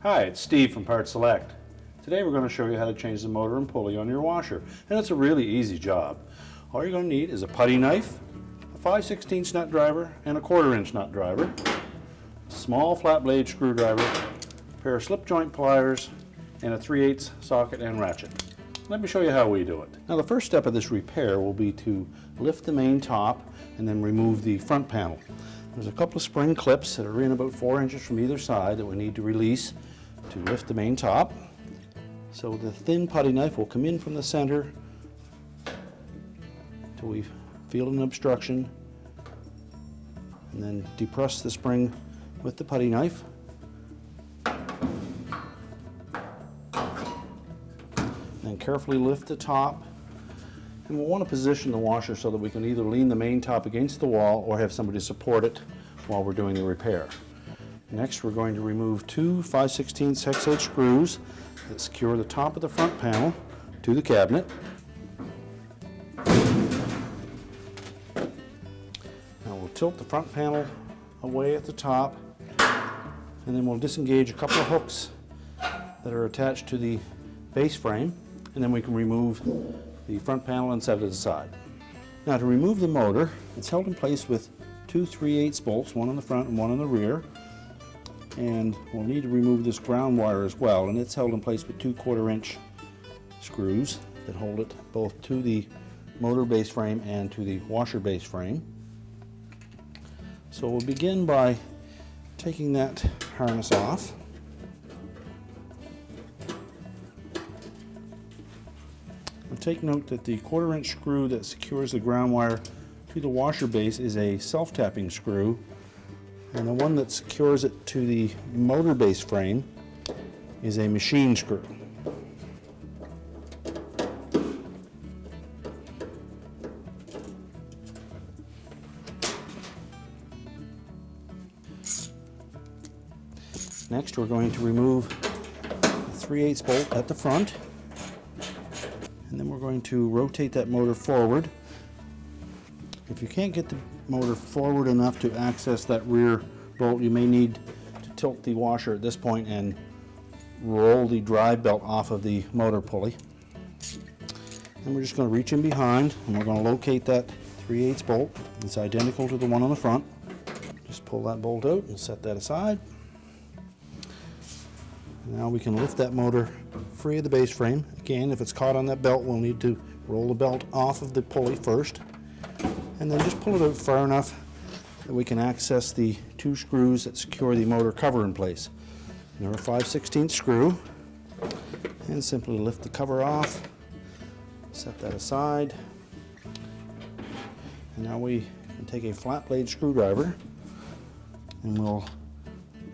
Hi, it's Steve from Part Select. Today we're going to show you how to change the motor and pulley on your washer, and it's a really easy job. All you're going to need is a putty knife, a 5/16 nut driver, and a 1/4" nut driver, a small flat blade screwdriver, a pair of slip joint pliers, and a 3/8 socket and ratchet. Let me show you how we do it. Now the first step of this repair will be to lift the main top and then remove the front panel. There's a couple of spring clips that are in about 4 inches from either side that we need to release to lift the main top. So the thin putty knife will come in from the center until we feel an obstruction, and then depress the spring with the putty knife. Then carefully lift the top, and we'll want to position the washer so that we can either lean the main top against the wall or have somebody support it while we're doing the repair. Next, we're going to remove two 5/16 hex H screws that secure the top of the front panel to the cabinet. Now we'll tilt the front panel away at the top, and then we'll disengage a couple of hooks that are attached to the base frame, and then we can remove the front panel and set it aside. Now to remove the motor, it's held in place with two 3/8 bolts, one on the front and one on the rear. And we'll need to remove this ground wire as well, and it's held in place with two 1/4" screws that hold it both to the motor base frame and to the washer base frame. So we'll begin by taking that harness off. And take note that the 1/4" screw that secures the ground wire to the washer base is a self-tapping screw, and the one that secures it to the motor base frame is a machine screw. Next, we're going to remove the 3/8 bolt at the front, and then we're going to rotate that motor forward. If you can't get the motor forward enough to access that rear bolt, you may need to tilt the washer at this point and roll the drive belt off of the motor pulley. And we're just going to reach in behind, and we're going to locate that 3/8 bolt. It's identical to the one on the front. Just pull that bolt out and set that aside. Now we can lift that motor free of the base frame. Again, if it's caught on that belt, we'll need to roll the belt off of the pulley first, and then just pull it out far enough that we can access the two screws that secure the motor cover in place. Now a 5/16 screw, and simply lift the cover off, set that aside, and now we can take a flat blade screwdriver and we'll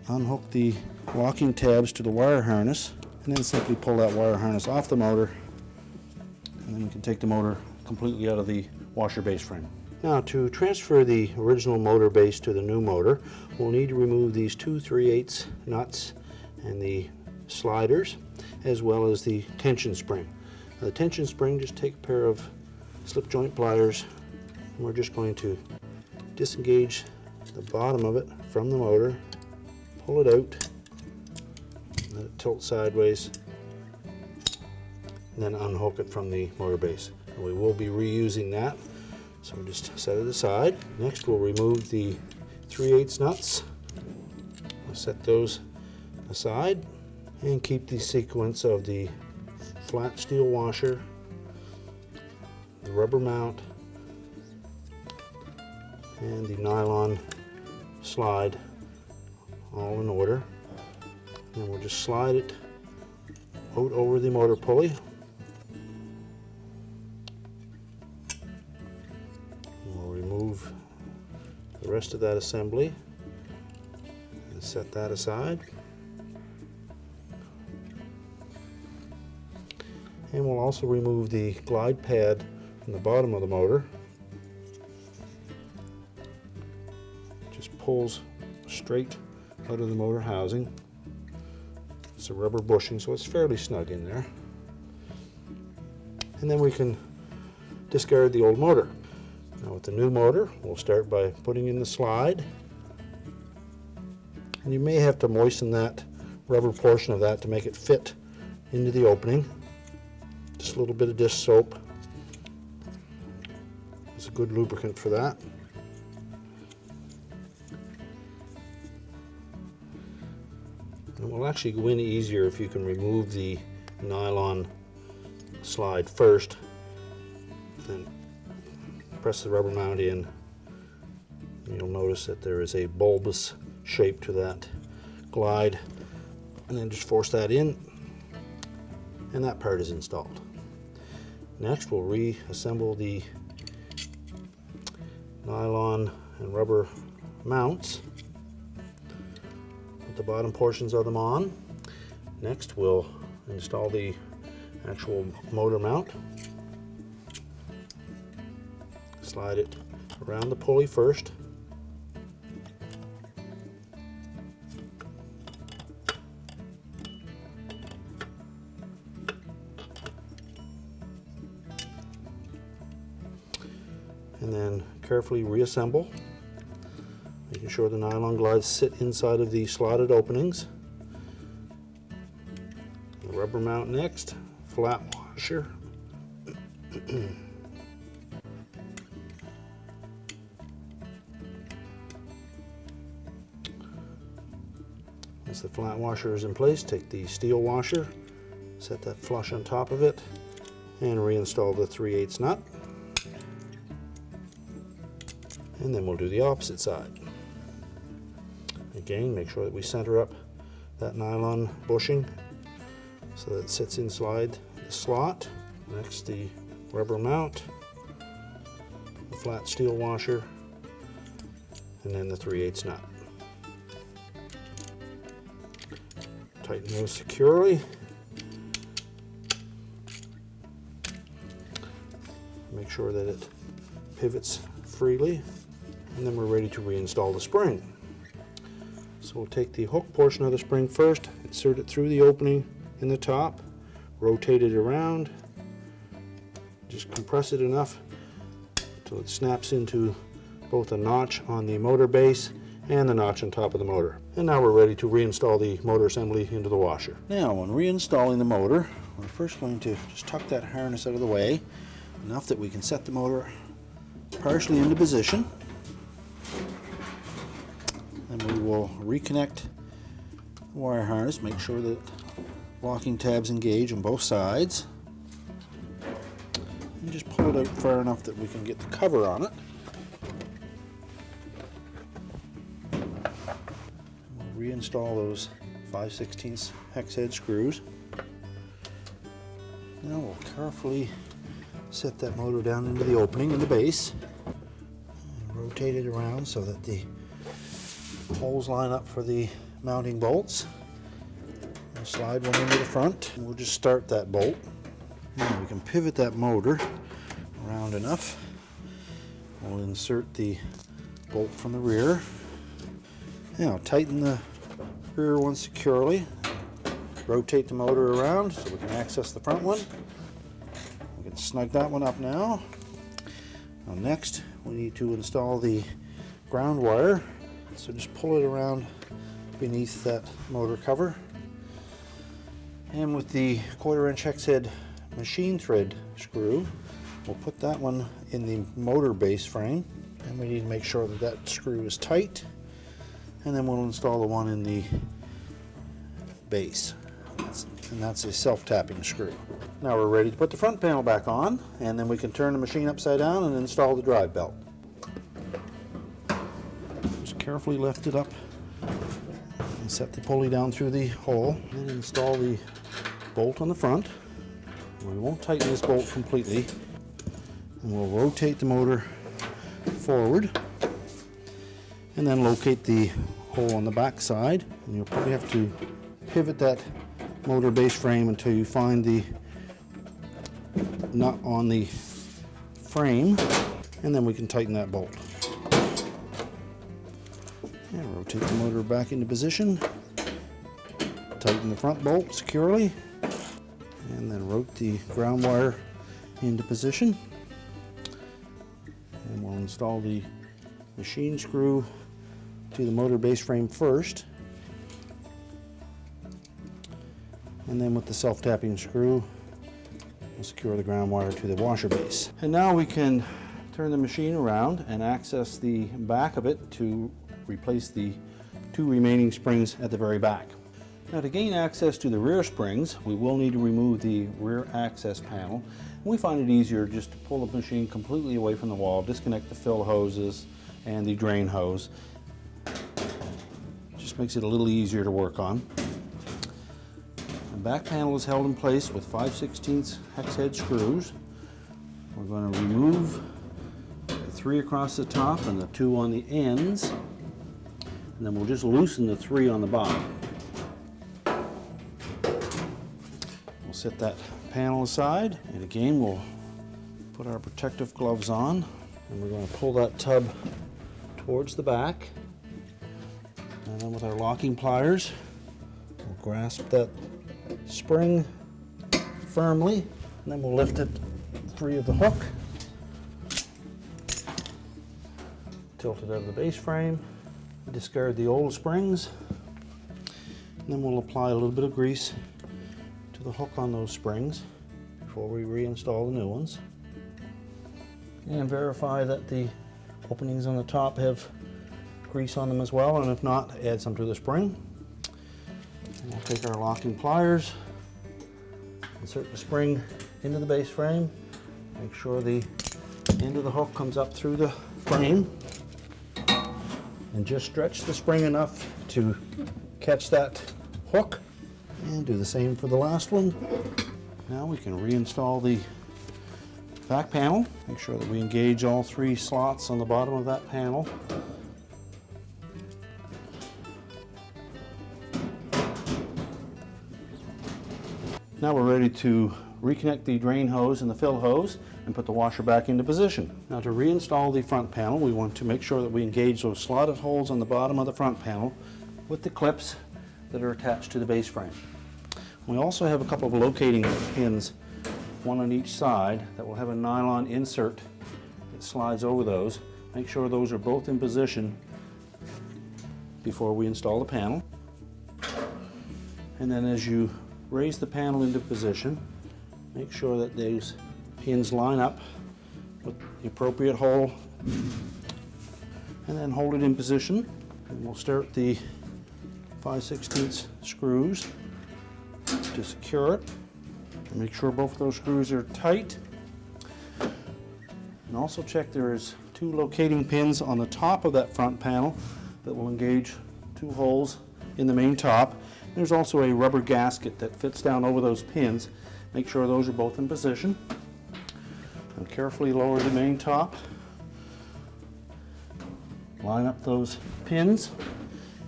unhook the locking tabs to the wire harness, and then simply pull that wire harness off the motor, and then we can take the motor completely out of the washer base frame. Now to transfer the original motor base to the new motor, we'll need to remove these two 3/8 nuts and the sliders, as well as the tension spring. Now the tension spring, just take a pair of slip joint pliers, and we're just going to disengage the bottom of it from the motor, pull it out, let it tilt sideways, and then unhook it from the motor base. And we will be reusing that, so just set it aside. Next, we'll remove the 3/8 nuts. We'll set those aside and keep the sequence of the flat steel washer, the rubber mount, and the nylon slide all in order. And we'll just slide it out over the motor pulley. And we'll remove the rest of that assembly and set that aside. And we'll also remove the glide pad from the bottom of the motor. Just pulls straight out of the motor housing. It's a rubber bushing, so it's fairly snug in there. And then we can discard the old motor. Now with the new motor, we'll start by putting in the slide. And you may have to moisten that rubber portion of that to make it fit into the opening. Just a little bit of dish soap. It's a good lubricant for that. And it will actually go in easier if you can remove the nylon slide first, then press the rubber mount in. You'll notice that there is a bulbous shape to that glide, and then just force that in, and that part is installed. Next, we'll reassemble the nylon and rubber mounts. Put the bottom portions of them on. Next, we'll install the actual motor mount. Slide it around the pulley first. And then carefully reassemble, making sure the nylon glides sit inside of the slotted openings. The rubber mount next, flat washer. Once the flat washer is in place, take the steel washer, set that flush on top of it, and reinstall the 3/8 nut. And then we'll do the opposite side. Again, make sure that we center up that nylon bushing so that it sits inside the slot. Next, the rubber mount, the flat steel washer, and then the 3/8 nut. Tighten those securely. Make sure that it pivots freely. And then we're ready to reinstall the spring. So we'll take the hook portion of the spring first, insert it through the opening in the top, rotate it around, just compress it enough until it snaps into both a notch on the motor base and the notch on top of the motor. And now we're ready to reinstall the motor assembly into the washer. Now, when reinstalling the motor, we're first going to just tuck that harness out of the way, enough that we can set the motor partially into position. And we will reconnect the wire harness, make sure that locking tabs engage on both sides. And just pull it out far enough that we can get the cover on it. We'll reinstall those 5/16 hex head screws. Now we'll carefully set that motor down into the opening in the base. And rotate it around so that the holes line up for the mounting bolts. We'll slide one into the front, and we'll just start that bolt. Now we can pivot that motor around enough. We'll insert the bolt from the rear. Now tighten the rear one securely. Rotate the motor around so we can access the front one. We can snug that one up now. Now next, we need to install the ground wire. So just pull it around beneath that motor cover. And with the 1/4 inch hex head machine thread screw, we'll put that one in the motor base frame. And we need to make sure that that screw is tight. And then we'll install the one in the base. And that's a self-tapping screw. Now we're ready to put the front panel back on, and then we can turn the machine upside down and install the drive belt. Carefully lift it up and set the pulley down through the hole, and install the bolt on the front. We won't tighten this bolt completely, and we'll rotate the motor forward and then locate the hole on the back side. And you'll probably have to pivot that motor base frame until you find the nut on the frame, and then we can tighten that bolt. And rotate the motor back into position, tighten the front bolt securely, and then rotate the ground wire into position. And we'll install the machine screw to the motor base frame first. And then with the self-tapping screw, we'll secure the ground wire to the washer base. And now we can turn the machine around and access the back of it to replace the 2 remaining springs at the very back. Now, to gain access to the rear springs, we will need to remove the rear access panel. We find it easier just to pull the machine completely away from the wall, disconnect the fill hoses and the drain hose. Just makes it a little easier to work on. The back panel is held in place with 5/16 hex head screws. We're going to remove the 3 across the top and the 2 on the ends, and then we'll just loosen the 3 on the bottom. We'll set that panel aside, and again we'll put our protective gloves on, and we're going to pull that tub towards the back, and then with our locking pliers we'll grasp that spring firmly, and then we'll lift it free of the hook, tilt it out of the base frame, discard the old springs, and then we'll apply a little bit of grease to the hook on those springs before we reinstall the new ones, and verify that the openings on the top have grease on them as well, and if not, add some to the spring. And we'll take our locking pliers, insert the spring into the base frame, make sure the end of the hook comes up through the frame, and just stretch the spring enough to catch that hook, and do the same for the last one. Now we can reinstall the back panel. Make sure that we engage all 3 slots on the bottom of that panel. Now we're ready to reconnect the drain hose and the fill hose and put the washer back into position. Now, to reinstall the front panel, we want to make sure that we engage those slotted holes on the bottom of the front panel with the clips that are attached to the base frame. We also have a couple of locating pins, one on each side, that will have a nylon insert that slides over those. Make sure those are both in position before we install the panel. And then as you raise the panel into position, make sure that those pins line up with the appropriate hole, and then hold it in position. And we'll start the 5/16 screws to secure it, and make sure both of those screws are tight. And also check there is 2 locating pins on the top of that front panel that will engage 2 holes in the main top. There's also a rubber gasket that fits down over those pins. Make sure those are both in position. And carefully lower the main top. Line up those pins,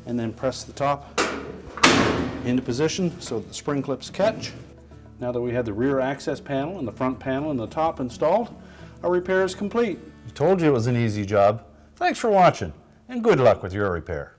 and then press the top into position so that the spring clips catch. Now that we have the rear access panel and the front panel and the top installed, our repair is complete. I told you it was an easy job. Thanks for watching, and good luck with your repair.